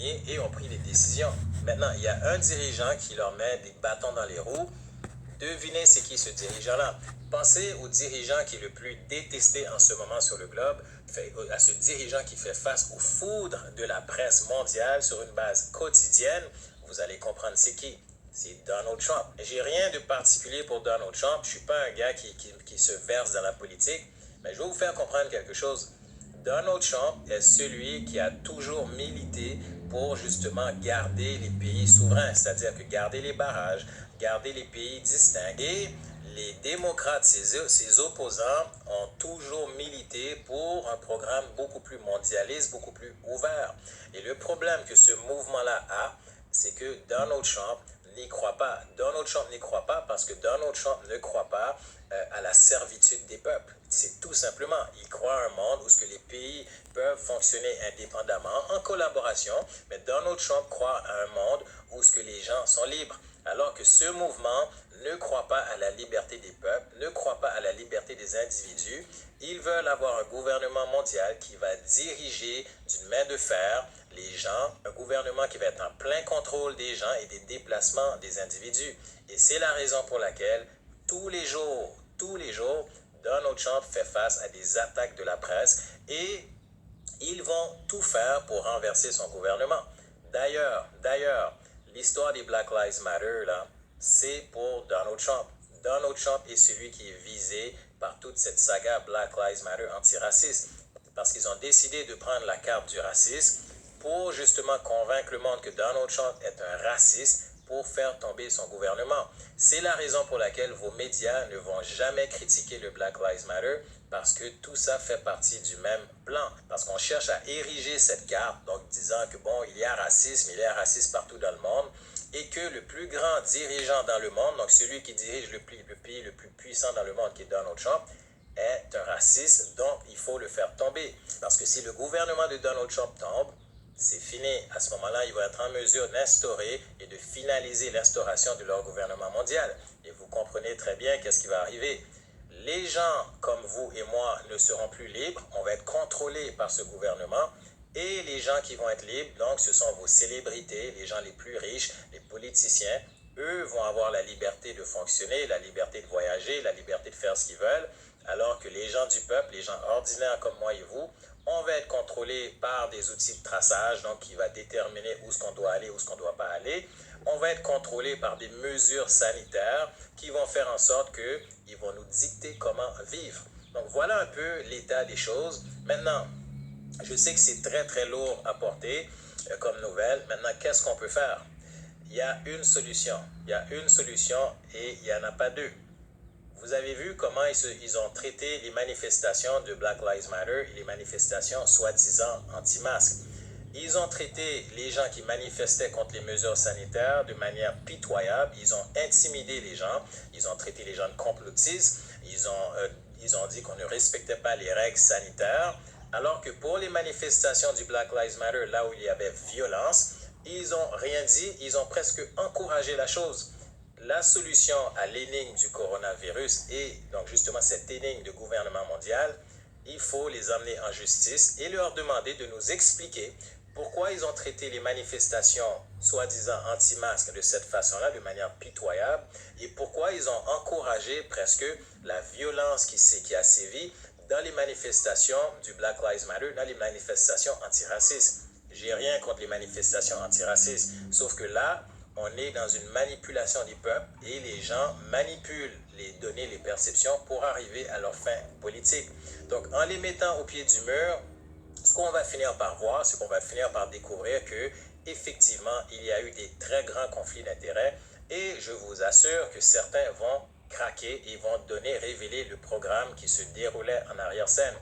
unis et ont pris des décisions. Maintenant, il y a un dirigeant qui leur met des bâtons dans les roues. Devinez c'est qui ce dirigeant-là. Pensez au dirigeant qui est le plus détesté en ce moment sur le globe, à ce dirigeant qui fait face aux foudres de la presse mondiale sur une base quotidienne. Vous allez comprendre c'est qui. C'est Donald Trump. J'ai rien de particulier pour Donald Trump. Je ne suis pas un gars qui se verse dans la politique, mais je vais vous faire comprendre quelque chose. Donald Trump est celui qui a toujours milité pour justement garder les pays souverains, c'est-à-dire que garder les barrages, garder les pays distincts. Et les démocrates, ses opposants, ont toujours milité pour un programme beaucoup plus mondialiste, beaucoup plus ouvert. Et le problème que ce mouvement-là a, c'est que Donald Trump n'y croit pas. Donald Trump n'y croit pas parce que Donald Trump ne croit pas à la servitude des peuples. C'est tout simplement, il croit à un monde où ce que les pays peuvent fonctionner indépendamment, en collaboration, mais Donald Trump croit à un monde où ce que les gens sont libres. Alors que ce mouvement ne croit pas à la liberté des peuples, ne croit pas à la liberté des individus. Ils veulent avoir un gouvernement mondial qui va diriger d'une main de fer les gens, un gouvernement qui va être en plein contrôle des gens et des déplacements des individus. Et c'est la raison pour laquelle tous les jours, Donald Trump fait face à des attaques de la presse et ils vont tout faire pour renverser son gouvernement. D'ailleurs, l'histoire des Black Lives Matter, là, c'est pour Donald Trump. Donald Trump est celui qui est visé par toute cette saga Black Lives Matter antiraciste. Parce qu'ils ont décidé de prendre la carte du racisme pour justement convaincre le monde que Donald Trump est un raciste pour faire tomber son gouvernement. C'est la raison pour laquelle vos médias ne vont jamais critiquer le Black Lives Matter parce que tout ça fait partie du même plan. Parce qu'on cherche à ériger cette carte, donc disant que bon, il y a racisme partout dans le monde et que le plus grand dirigeant dans le monde, donc celui qui dirige le pays le plus puissant dans le monde qui est Donald Trump, est un raciste, donc il faut le faire tomber. Parce que si le gouvernement de Donald Trump tombe, c'est fini. À ce moment-là, ils vont être en mesure d'instaurer et de finaliser l'instauration de leur gouvernement mondial. Et vous comprenez très bien qu'est-ce qui va arriver. Les gens comme vous et moi ne seront plus libres. On va être contrôlés par ce gouvernement. Et les gens qui vont être libres, donc ce sont vos célébrités, les gens les plus riches, les politiciens. Eux vont avoir la liberté de fonctionner, la liberté de voyager, la liberté de faire ce qu'ils veulent. Alors que les gens du peuple, les gens ordinaires comme moi et vous, on va être contrôlé par des outils de traçage, donc qui va déterminer où est-ce qu'on doit aller, où est-ce qu'on ne doit pas aller. On va être contrôlé par des mesures sanitaires qui vont faire en sorte qu'ils vont nous dicter comment vivre. Donc voilà un peu l'état des choses. Maintenant, je sais que c'est très très lourd à porter comme nouvelle. Maintenant, qu'est-ce qu'on peut faire? Il y a une solution. Il y a une solution et il n'y en a pas deux. Vous avez vu comment ils ont traité les manifestations de Black Lives Matter et les manifestations soi-disant anti-masques. Ils ont traité les gens qui manifestaient contre les mesures sanitaires de manière pitoyable. Ils ont intimidé les gens. Ils ont traité les gens de complotistes. Ils ont dit qu'on ne respectait pas les règles sanitaires. Alors que pour les manifestations du Black Lives Matter, là où il y avait violence, ils n'ont rien dit. Ils ont presque encouragé la chose. La solution à l'énigme du coronavirus et donc justement cette énigme de gouvernement mondial, il faut les emmener en justice et leur demander de nous expliquer pourquoi ils ont traité les manifestations soi-disant anti-masques de cette façon-là, de manière pitoyable, et pourquoi ils ont encouragé presque la violence qui a sévi dans les manifestations du Black Lives Matter, dans les manifestations antiracistes. J'ai rien contre les manifestations antiracistes, sauf que là, on est dans une manipulation des peuples et les gens manipulent les données, les perceptions pour arriver à leur fin politique. Donc, en les mettant au pied du mur, ce qu'on va finir par voir, c'est qu'on va finir par découvrir que, effectivement, il y a eu des très grands conflits d'intérêts et je vous assure que certains vont craquer et vont révéler le programme qui se déroulait en arrière-scène.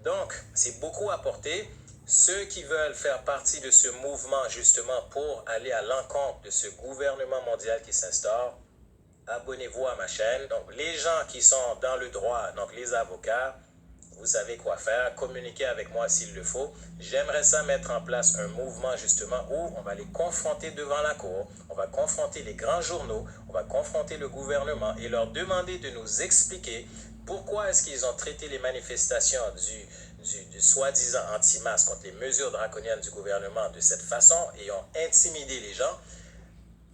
Donc, c'est beaucoup à porter. Ceux qui veulent faire partie de ce mouvement justement pour aller à l'encontre de ce gouvernement mondial qui s'instaure, abonnez-vous à ma chaîne. Donc les gens qui sont dans le droit, donc les avocats, vous savez quoi faire, communiquez avec moi s'il le faut. J'aimerais ça mettre en place un mouvement justement où on va les confronter devant la cour, on va confronter les grands journaux, on va confronter le gouvernement et leur demander de nous expliquer pourquoi est-ce qu'ils ont traité les manifestations du soi-disant anti-masque, contre les mesures draconiennes du gouvernement de cette façon et ont intimidé les gens,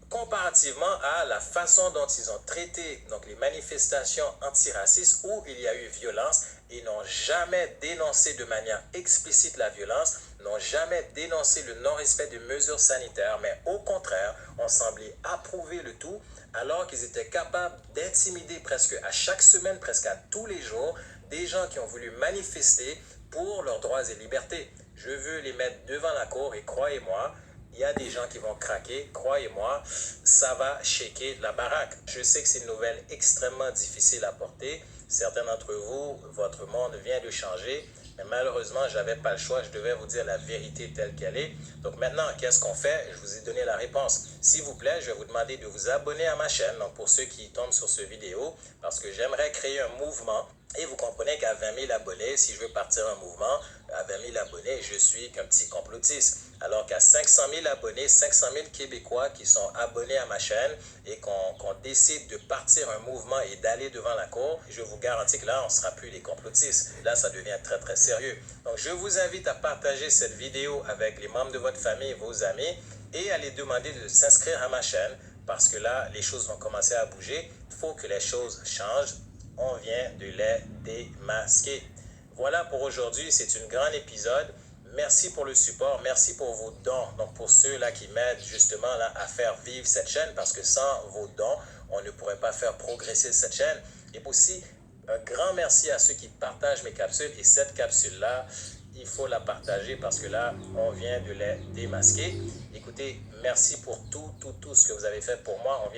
comparativement à la façon dont ils ont traité donc, les manifestations antiracistes où il y a eu violence et n'ont jamais dénoncé de manière explicite la violence, n'ont jamais dénoncé le non-respect des mesures sanitaires, mais au contraire, ont semblé approuver le tout alors qu'ils étaient capables d'intimider presque à chaque semaine, presque à tous les jours, des gens qui ont voulu manifester pour leurs droits et libertés. Je veux les mettre devant la cour et croyez-moi, il y a des gens qui vont craquer, croyez-moi, ça va shaker la baraque. Je sais que c'est une nouvelle extrêmement difficile à porter. Certains d'entre vous, votre monde vient de changer, mais malheureusement, je n'avais pas le choix, je devais vous dire la vérité telle qu'elle est. Donc maintenant, qu'est-ce qu'on fait? Je vous ai donné la réponse. S'il vous plaît, je vais vous demander de vous abonner à ma chaîne, donc pour ceux qui tombent sur cette vidéo, parce que j'aimerais créer un mouvement. Et vous comprenez qu'à 20 000 abonnés, si je veux partir un mouvement, à 20 000 abonnés, je suis qu'un petit complotiste. Alors qu'à 500 000 abonnés, 500 000 Québécois qui sont abonnés à ma chaîne et qu'on décide de partir un mouvement et d'aller devant la cour, je vous garantis que là, on ne sera plus des complotistes. Là, ça devient très, très sérieux. Donc, je vous invite à partager cette vidéo avec les membres de votre famille et vos amis et à les demander de s'inscrire à ma chaîne parce que là, les choses vont commencer à bouger. Il faut que les choses changent. On vient de les démasquer. Voilà pour aujourd'hui, c'est un grand épisode. Merci pour le support, merci pour vos dons. Donc pour ceux-là qui m'aident justement là, à faire vivre cette chaîne, parce que sans vos dons, on ne pourrait pas faire progresser cette chaîne. Et aussi, un grand merci à ceux qui partagent mes capsules. Et cette capsule-là, il faut la partager parce que là, on vient de les démasquer. Écoutez, merci pour tout ce que vous avez fait pour moi. On vient